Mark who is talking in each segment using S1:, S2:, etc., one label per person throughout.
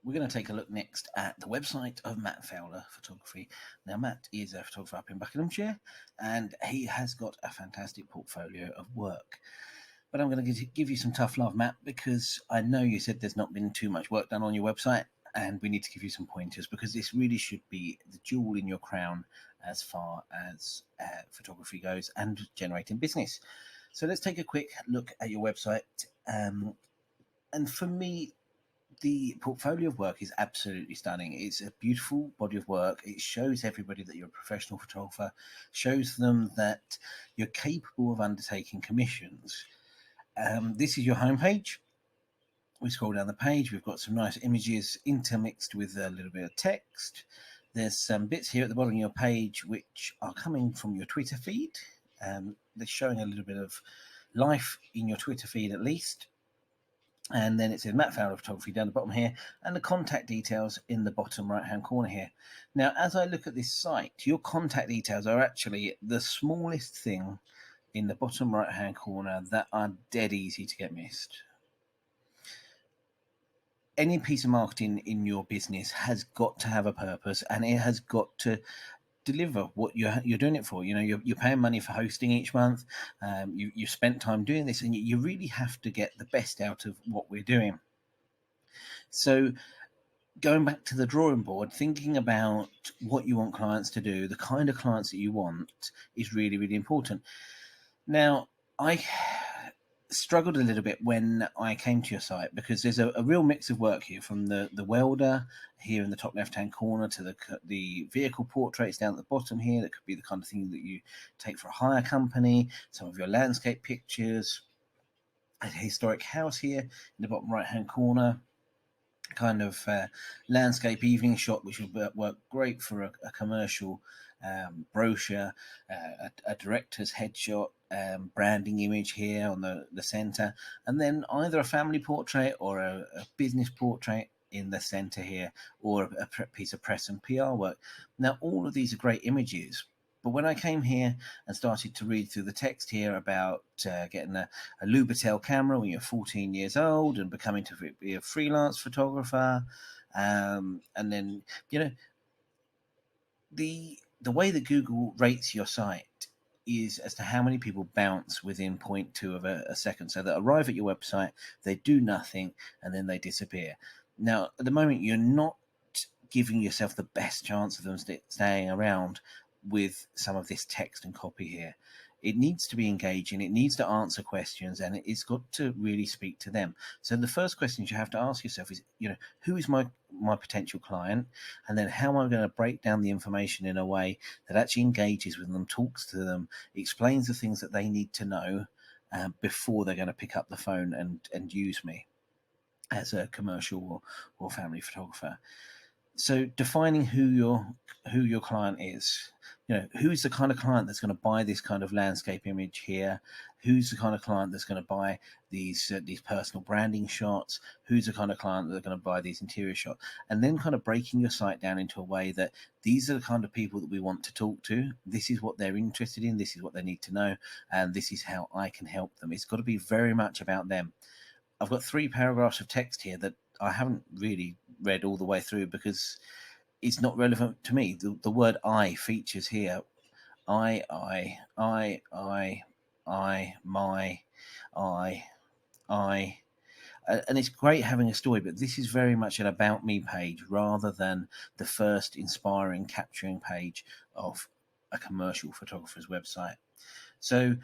S1: we're going to take a look next at the website of Matt Fowler Photography. Now, Matt is a photographer up in Buckinghamshire, and he has got a fantastic portfolio of work. But I'm going to give you some tough love, Matt, because I know you said there's not been too much work done on your website, and we need to give you some pointers because this really should be the jewel in your crown as far as photography goes and generating business. So let's take a quick look at your website. And for me, the portfolio of work is absolutely stunning. It's a beautiful body of work. It shows everybody that you're a professional photographer, shows them that you're capable of undertaking commissions. This is your homepage. We scroll down the page. We've got some nice images intermixed with a little bit of text. There's some bits here at the bottom of your page which are coming from your Twitter feed. They're showing a little bit of life in your Twitter feed at least. And then it says Matt Fowler Photography down the bottom here, and the contact details in the bottom right hand corner here. Now, as I look at this site, your contact details are actually the smallest thing in the bottom right hand corner that are dead easy to get missed. Any piece of marketing in your business has got to have a purpose, and it has got to deliver what you're doing it for. You know, you're paying money for hosting each month. You've spent time doing this, and you really have to get the best out of what we're doing. So going back to the drawing board, thinking about what you want clients to do, the kind of clients that you want is really, really important. Now, I struggled a little bit when I came to your site because there's a real mix of work here, from the welder here in the top left hand corner to the vehicle portraits down at the bottom here. That could be the kind of thing that you take for a hire company, some of your landscape pictures, a historic house here in the bottom right hand corner, kind of landscape evening shot, which will work great for a commercial brochure, a director's headshot, branding image here on the center, and then either a family portrait or a business portrait in the center here, or a piece of press and PR work. Now, all of these are great images, but when I came here and started to read through the text here about getting a Lubitel camera when you're 14 years old and becoming to be a freelance photographer, and then, you know, the way that Google rates your site is as to how many people bounce within 0.2 of a second. So they arrive at your website, they do nothing, and then they disappear. Now, at the moment, you're not giving yourself the best chance of them staying around with some of this text and copy here. It needs to be engaging, it needs to answer questions, and it's got to really speak to them. So the first questions you have to ask yourself is, you know, who is my potential client? And then how am I going to break down the information in a way that actually engages with them, talks to them, explains the things that they need to know before they're going to pick up the phone and use me as a commercial or family photographer. So defining who your client is, you know, who's the kind of client that's going to buy this kind of landscape image here? Who's the kind of client that's going to buy these personal branding shots? Who's the kind of client that's going to buy these interior shots? And then kind of breaking your site down into a way that these are the kind of people that we want to talk to. This is what they're interested in. This is what they need to know. And this is how I can help them. It's got to be very much about them. I've got 3 paragraphs of text here that I haven't really read all the way through because it's not relevant to me. The word I features here. I, my, I. And it's great having a story, but this is very much an about me page rather than the first inspiring, capturing page of a commercial photographer's website. So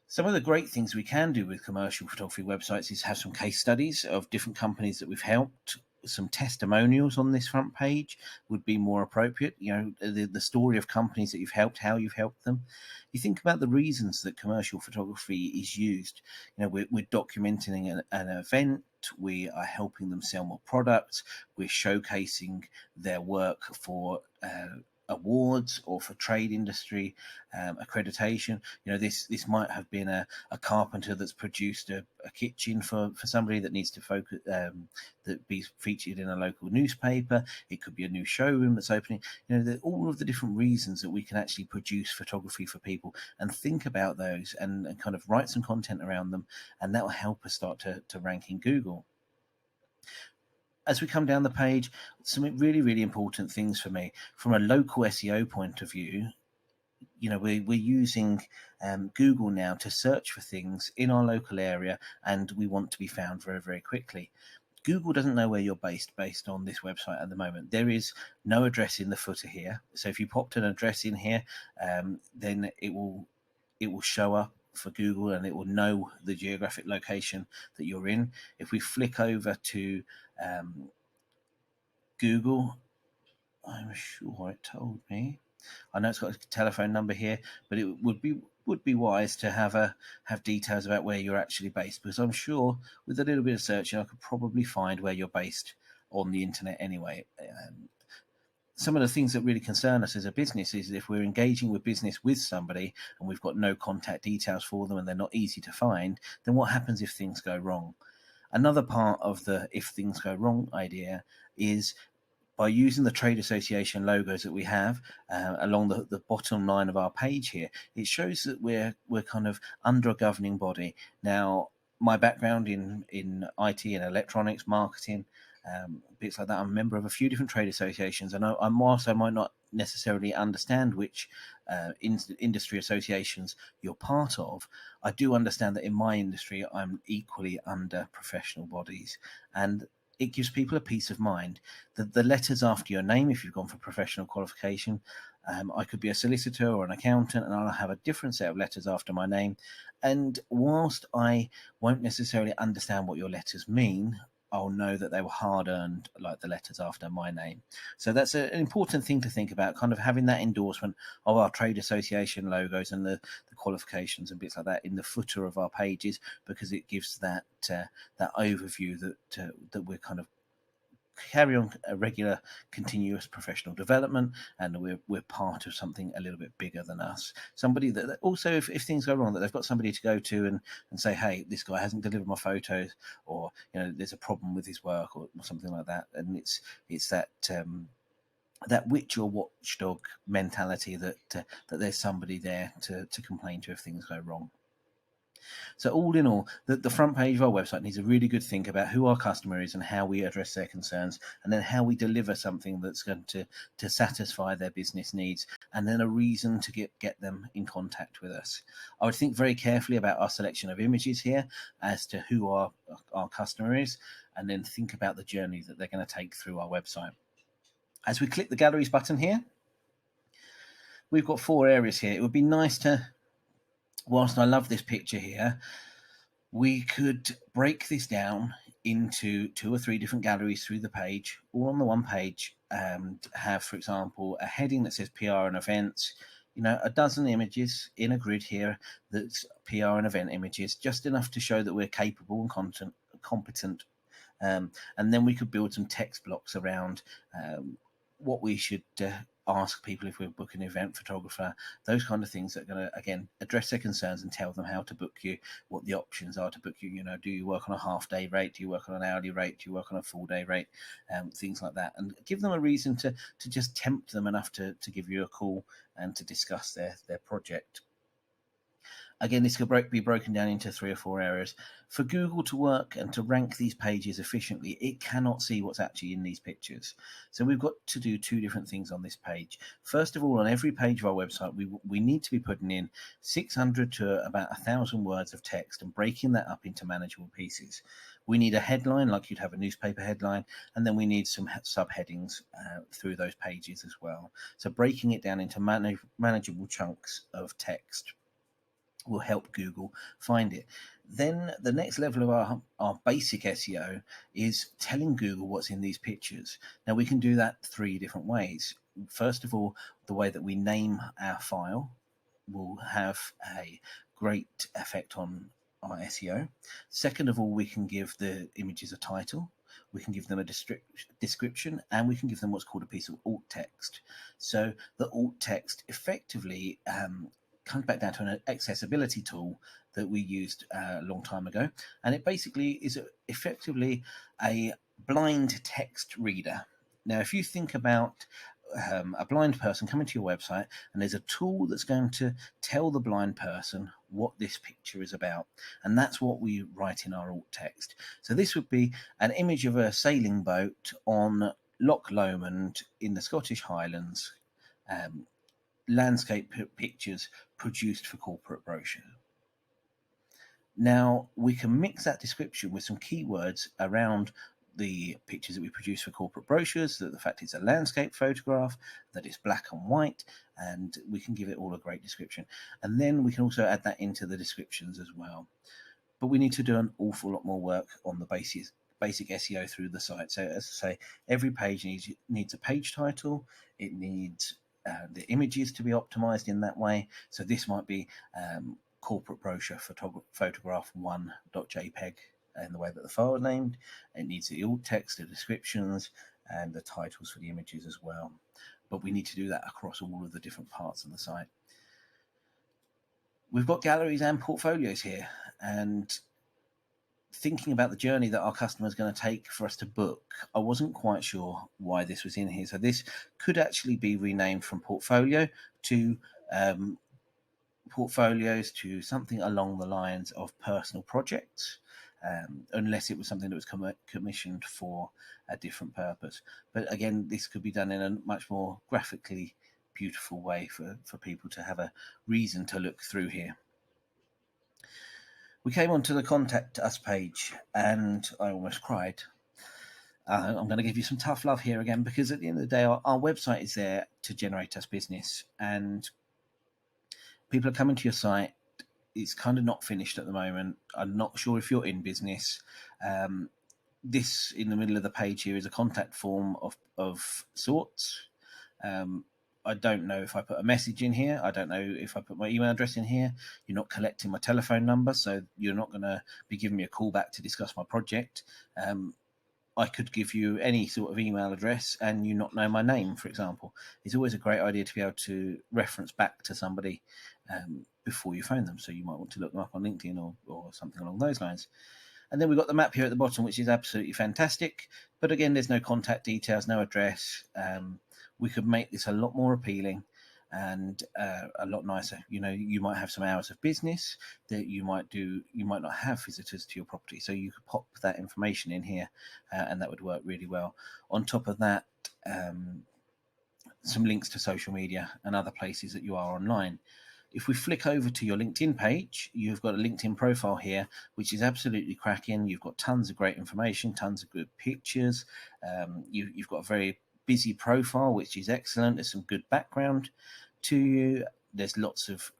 S1: some of the great things we can do with commercial photography websites is have some case studies of different companies that we've helped. Some testimonials on this front page would be more appropriate. You know, the story of companies that you've helped, how you've helped them. You think about the reasons that commercial photography is used. You know, we're documenting an event. We are helping them sell more products. We're showcasing their work for awards or for trade industry accreditation. You know, this might have been a carpenter that's produced a kitchen for somebody that needs to focus that be featured in a local newspaper. It could be a new showroom that's opening. You know, all of the different reasons that we can actually produce photography for people, and think about those and kind of write some content around them, and that will help us start to rank in Google. as we come down the page, some really, really important things for me from a local SEO point of view. We're using Google now to search for things in our local area, and we want to be found very, very quickly. Google doesn't know where you're based on this website at the moment. There is no address in the footer here. So if you popped an address in here, then it will show up for Google, and it will know the geographic location that you're in. If we flick over to Google, I'm sure it told me. I know it's got a telephone number here, but it would be wise to have details about where you're actually based, because I'm sure with a little bit of searching I could probably find where you're based on the internet anyway. Some of the things that really concern us as a business is if we're engaging with business with somebody and we've got no contact details for them and they're not easy to find, then what happens if things go wrong? Another part of the if things go wrong idea is by using the trade association logos that we have along the bottom line of our page here. It shows that we're kind of under a governing body. Now, my background in IT and electronics marketing, bits like that, I'm a member of a few different trade associations, and whilst I might not necessarily understand which industry associations you're part of, I do understand that in my industry I'm equally under professional bodies, and it gives people a peace of mind. The letters after your name, if you've gone for professional qualification, I could be a solicitor or an accountant, and I'll have a different set of letters after my name. And whilst I won't necessarily understand what your letters mean, I'll know that they were hard earned, like the letters after my name. So that's an important thing to think about, kind of having that endorsement of our trade association logos and the qualifications and bits like that in the footer of our pages, because it gives that overview that we're kind of carry on a regular continuous professional development, and we're part of something a little bit bigger than us, somebody that also, if things go wrong, that they've got somebody to go to and say, hey, this guy hasn't delivered my photos, or there's a problem with his work, or something like that. And it's that witch or watchdog mentality that there's somebody there to complain to if things go wrong. So all in all, the front page of our website needs a really good think about who our customer is and how we address their concerns, and then how we deliver something that's going to satisfy their business needs, and then a reason to get them in contact with us. I would think very carefully about our selection of images here as to who our customer is, and then think about the journey that they're going to take through our website. As we click the galleries button here, we've got 4 areas here. It would be nice to, whilst I love this picture here, we could break this down into 2 or 3 different galleries through the page, all on the one page, and have, for example, a heading that says PR and events, a dozen images in a grid here that's PR and event images, just enough to show that we're capable and competent. And then we could build some text blocks around what we should ask people if we're booking an event photographer, those kind of things that are going to, again, address their concerns and tell them how to book you, what the options are to book you. Do you work on a half-day rate? Do you work on an hourly rate? Do you work on a full-day rate? Things like that, and give them a reason to just tempt them enough to give you a call and to discuss their project. Again, this could be broken down into 3 or 4 areas. For Google to work and to rank these pages efficiently, it cannot see what's actually in these pictures. So we've got to do 2 different things on this page. First of all, on every page of our website, we need to be putting in 600 to about 1,000 words of text and breaking that up into manageable pieces. We need a headline, like you'd have a newspaper headline, and then we need some subheadings through those pages as well. So breaking it down into manageable chunks of text will help Google find it. Then the next level of our basic SEO is telling Google what's in these pictures. Now we can do that 3 different ways. First of all, the way that we name our file will have a great effect on our SEO. Second of all, we can give the images a title, we can give them a description, and we can give them what's called a piece of alt text. So the alt text effectively comes back down to an accessibility tool that we used a long time ago, and it basically is effectively a blind text reader. Now, if you think about a blind person coming to your website, and there's a tool that's going to tell the blind person what this picture is about, and that's what we write in our alt text. So this would be an image of a sailing boat on Loch Lomond in the Scottish Highlands, landscape pictures produced for corporate brochure. Now we can mix that description with some keywords around the pictures that we produce for corporate brochures, that the fact it's a landscape photograph, that it's black and white, and we can give it all a great description. And then we can also add that into the descriptions as well. But we need to do an awful lot more work on the basic SEO through the site. So as I say, every page needs a page title. It needs the images to be optimized in that way. So this might be corporate brochure photograph 1.jpg in the way that the file is named. It needs the alt text, the descriptions, and the titles for the images as well. But we need to do that across all of the different parts of the site. We've got galleries and portfolios here, and thinking about the journey that our customer is going to take for us to book, I wasn't quite sure why this was in here. So this could actually be renamed from portfolio to portfolios to something along the lines of personal projects, unless it was something that was commissioned for a different purpose. But again, this could be done in a much more graphically beautiful way for people to have a reason to look through here. We came onto the contact us page and I almost cried. I'm going to give you some tough love here again, because at the end of the day, our website is there to generate us business, and people are coming to your site. It's kind of not finished at the moment. I'm not sure if you're in business. This in the middle of the page here is a contact form of sorts. I don't know if I put a message in here. I don't know if I put my email address in here. You're not collecting my telephone number, so you're not going to be giving me a call back to discuss my project. I could give you any sort of email address and you not know my name, for example. It's always a great idea to be able to reference back to somebody before you phone them. So you might want to look them up on LinkedIn or something along those lines. And then we've got the map here at the bottom, which is absolutely fantastic. But again, there's no contact details, no address. We could make this a lot more appealing and a lot nicer. You know, you might have some hours of business that you might not have visitors to your property, so you could pop that information in here and that would work really well. On top of that, some links to social media and other places that you are online. If we flick over to your LinkedIn page, you've got a LinkedIn profile here, which is absolutely cracking. You've got tons of great information, tons of good pictures. You've got a very busy profile, which is excellent. There's some good background to you. There's lots of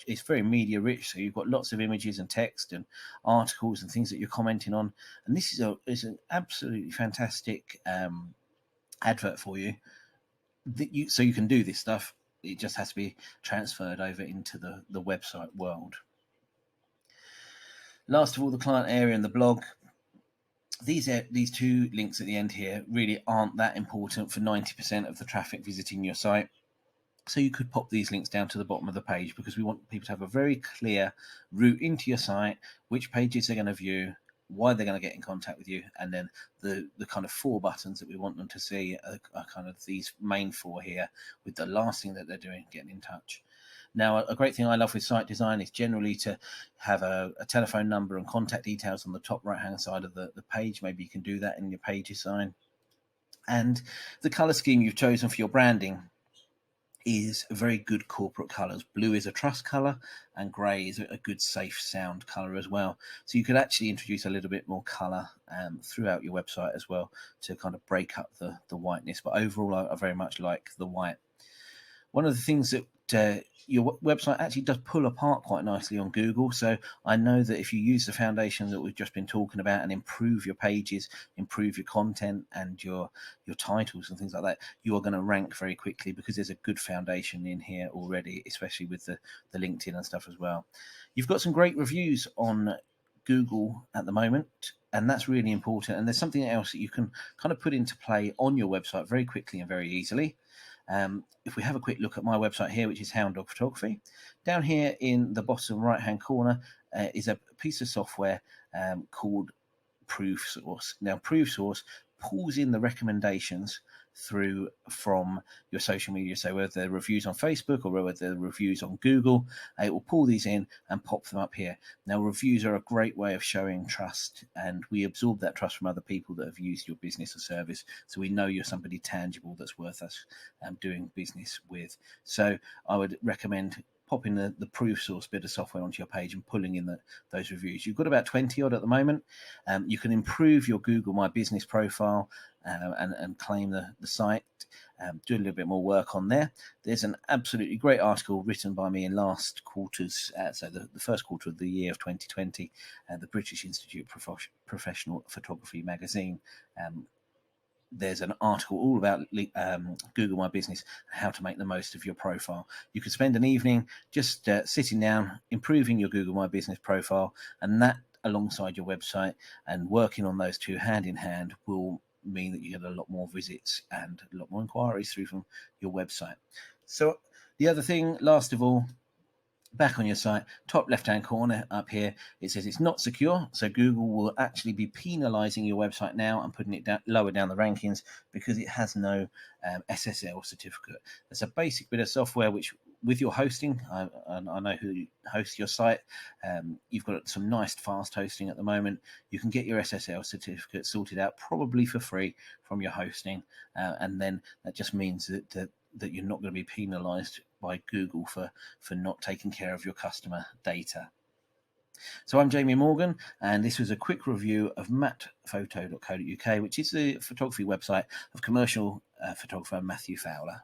S1: it's very media rich, so you've got lots of images and text and articles and things that you're commenting on. And this is an absolutely fantastic advert for you. So you can do this stuff. It just has to be transferred over into the website world. Last of all, the client area and the blog. These two links at the end here really aren't that important for 90% of the traffic visiting your site. So you could pop these links down to the bottom of the page, because we want people to have a very clear route into your site, which pages they're going to view, why they're going to get in contact with you, and then the kind of 4 buttons that we want them to see are kind of these main 4 here, with the last thing that they're doing, getting in touch. Now, a great thing I love with site design is generally to have a telephone number and contact details on the top right-hand side of the page. Maybe you can do that in your page design. And the color scheme you've chosen for your branding is very good corporate colors. Blue is a trust color, and gray is a good safe sound color as well. So you could actually introduce a little bit more color throughout your website as well to kind of break up the whiteness. But overall, I very much like the white. One of the things that your website actually does pull apart quite nicely on Google. So I know that if you use the foundation that we've just been talking about and improve your pages, improve your content and your titles and things like that, you are going to rank very quickly, because there's a good foundation in here already, especially with the LinkedIn and stuff as well. You've got some great reviews on Google at the moment, and that's really important. And there's something else that you can kind of put into play on your website very quickly and very easily. If we have a quick look at my website here, which is Hound Dog Photography, down here in the bottom right hand corner is a piece of software called Proof Source. Now, Proof Source pulls in the recommendations through from your social media. So whether they're reviews on Facebook or whether they're reviews on Google, it will pull these in and pop them up here. Now, reviews are a great way of showing trust, and we absorb that trust from other people that have used your business or service. So we know you're somebody tangible that's worth us doing business with. So I would recommend popping the Proof Source bit of software onto your page and pulling in those reviews. You've got about 20 odd at the moment. You can improve your Google My Business profile and claim the site. Do a little bit more work on there. There's an absolutely great article written by me in last quarter's, so the first quarter of the year of 2020, the British Institute of Professional Photography magazine. There's an article all about Google My Business, how to make the most of your profile. You could spend an evening just sitting down, improving your Google My Business profile, and that alongside your website and working on those two hand in hand will mean that you get a lot more visits and a lot more inquiries through from your website. So the other thing, last of all, back on your site, top left-hand corner up here, it says it's not secure. So Google will actually be penalizing your website now and putting it down, lower down the rankings because it has no SSL certificate. There's a basic bit of software which, with your hosting, I know who hosts your site. You've got some nice fast hosting at the moment. You can get your SSL certificate sorted out probably for free from your hosting, and then that just means that you're not going to be penalized by Google for not taking care of your customer data. So I'm Jamie Morgan, and this was a quick review of mattphoto.co.uk, which is the photography website of commercial photographer Matthew Fowler.